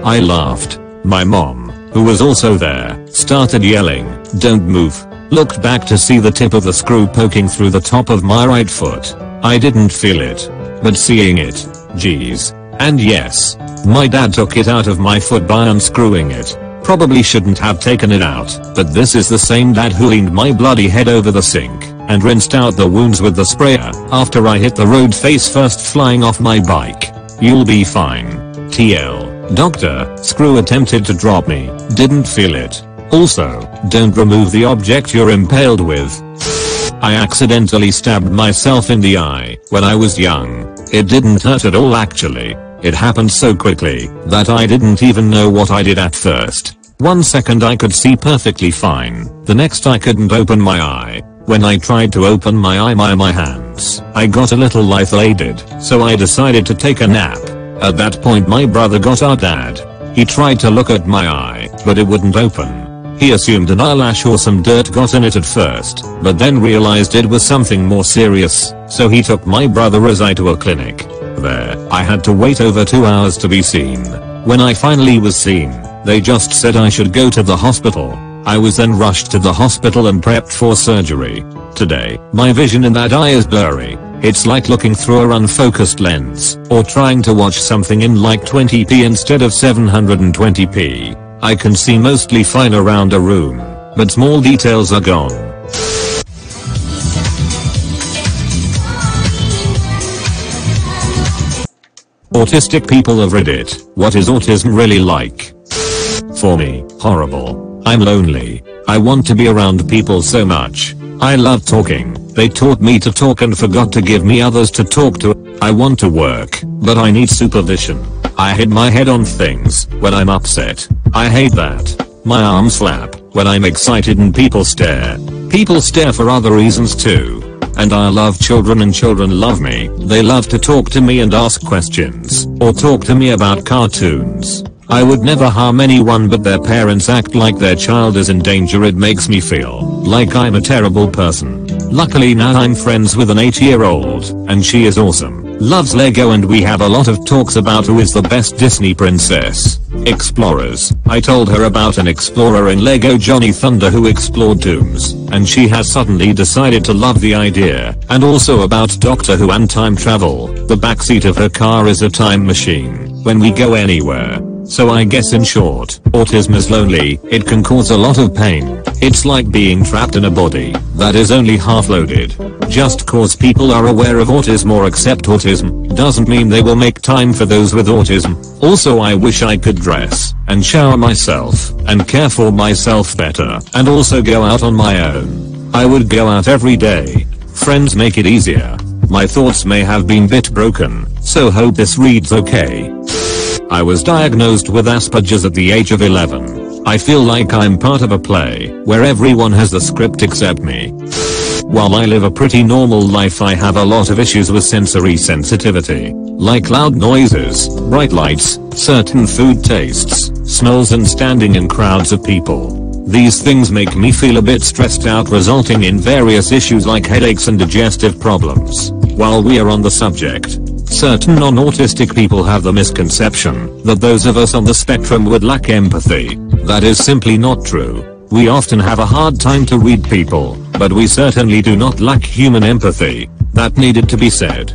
I laughed. My mom, who was also there, started yelling, "Don't move." Looked back to see the tip of the screw poking through the top of my right foot. I didn't feel it. But seeing it, geez. And yes, my dad took it out of my foot by unscrewing it. Probably shouldn't have taken it out, but this is the same dad who leaned my bloody head over the sink and rinsed out the wounds with the sprayer after I hit the road face first flying off my bike. You'll be fine. TL. Doctor, screw attempted to drop me, didn't feel it. Also, don't remove the object you're impaled with. I accidentally stabbed myself in the eye when I was young. It didn't hurt at all actually. It happened so quickly that I didn't even know what I did at first. 1 second I could see perfectly fine. The next I couldn't open my eye. When I tried to open my eye my hands, I got a little lightheaded, so I decided to take a nap. At that point my brother got our dad. He tried to look at my eye, but it wouldn't open. He assumed an eyelash or some dirt got in it at first, but then realized it was something more serious, so he took my brother's eye to a clinic. There, I had to wait over 2 hours to be seen. When I finally was seen, they just said I should go to the hospital. I was then rushed to the hospital and prepped for surgery. Today, my vision in that eye is blurry. It's like looking through an unfocused lens, or trying to watch something in like 20p instead of 720p. I can see mostly fine around a room, but small details are gone. Autistic people of Reddit, what is autism really like? For me, horrible. I'm lonely. I want to be around people so much. I love talking. They taught me to talk and forgot to give me others to talk to. I want to work, but I need supervision. I hit my head on things when I'm upset. I hate that. My arms flap when I'm excited and people stare. People stare for other reasons too. And I love children and children love me. They love to talk to me and ask questions, or talk to me about cartoons. I would never harm anyone, but their parents act like their child is in danger. It makes me feel like I'm a terrible person. Luckily now I'm friends with an 8-year-old, and she is awesome. Loves Lego and we have a lot of talks about who is the best Disney princess. Explorers. I told her about an explorer in Lego Johnny Thunder who explored tombs, and she has suddenly decided to love the idea, and also about Doctor Who and time travel. The backseat of her car is a time machine when we go anywhere. So I guess in short, autism is lonely. It can cause a lot of pain. It's like being trapped in a body that is only half loaded. Just cause people are aware of autism or accept autism doesn't mean they will make time for those with autism. Also I wish I could dress and shower myself and care for myself better and also go out on my own. I would go out every day. Friends make it easier. My thoughts may have been bit broken, so hope this reads okay. I was diagnosed with Asperger's at the age of 11. I feel like I'm part of a play where everyone has the script except me. While I live a pretty normal life, I have a lot of issues with sensory sensitivity, like loud noises, bright lights, certain food tastes, smells and standing in crowds of people. These things make me feel a bit stressed out, resulting in various issues like headaches and digestive problems. While we are on the subject, certain non-autistic people have the misconception that those of us on the spectrum would lack empathy. That is simply not true. We often have a hard time to read people, but we certainly do not lack human empathy. That needed to be said.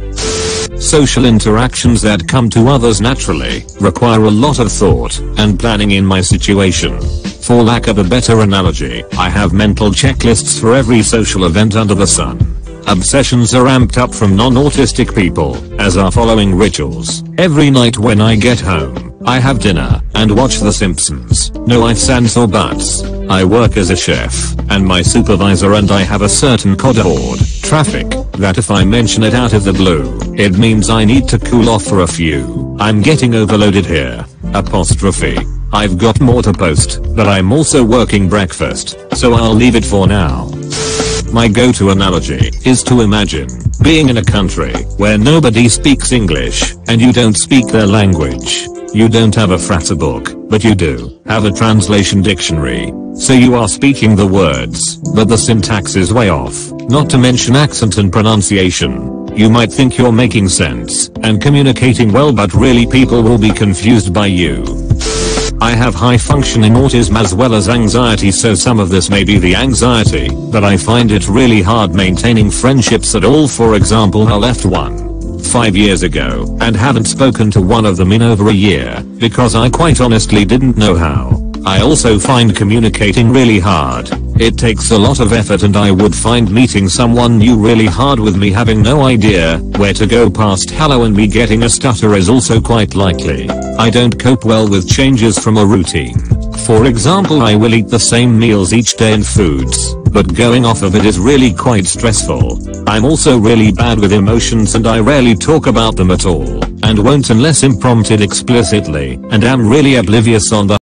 Social interactions that come to others naturally require a lot of thought and planning in my situation. For lack of a better analogy, I have mental checklists for every social event under the sun. Obsessions are amped up from non-autistic people, as are following rituals. Every night when I get home, I have dinner and watch The Simpsons. No ifs, ands or buts. I work as a chef, and my supervisor and I have a certain code aboard traffic that if I mention it out of the blue, it means I need to cool off for a few. I'm getting overloaded here. Apostrophe. I've got more to post, but I'm also working breakfast, so I'll leave it for now. My go-to analogy is to imagine being in a country where nobody speaks English and you don't speak their language. You don't have a Fraser book, but you do have a translation dictionary. So you are speaking the words, but the syntax is way off, not to mention accent and pronunciation. You might think you're making sense and communicating well, but really people will be confused by you. I have high functioning autism as well as anxiety, so some of this may be the anxiety, but I find it really hard maintaining friendships at all. For example, I left one 5 years ago and haven't spoken to one of them in over a year because I quite honestly didn't know how. I also find communicating really hard. It takes a lot of effort, and I would find meeting someone new really hard with me having no idea where to go past hello and me getting a stutter is also quite likely. I don't cope well with changes from a routine. For example, I will eat the same meals each day and foods, but going off of it is really quite stressful. I'm also really bad with emotions and I rarely talk about them at all, and won't unless prompted explicitly, and am really oblivious on the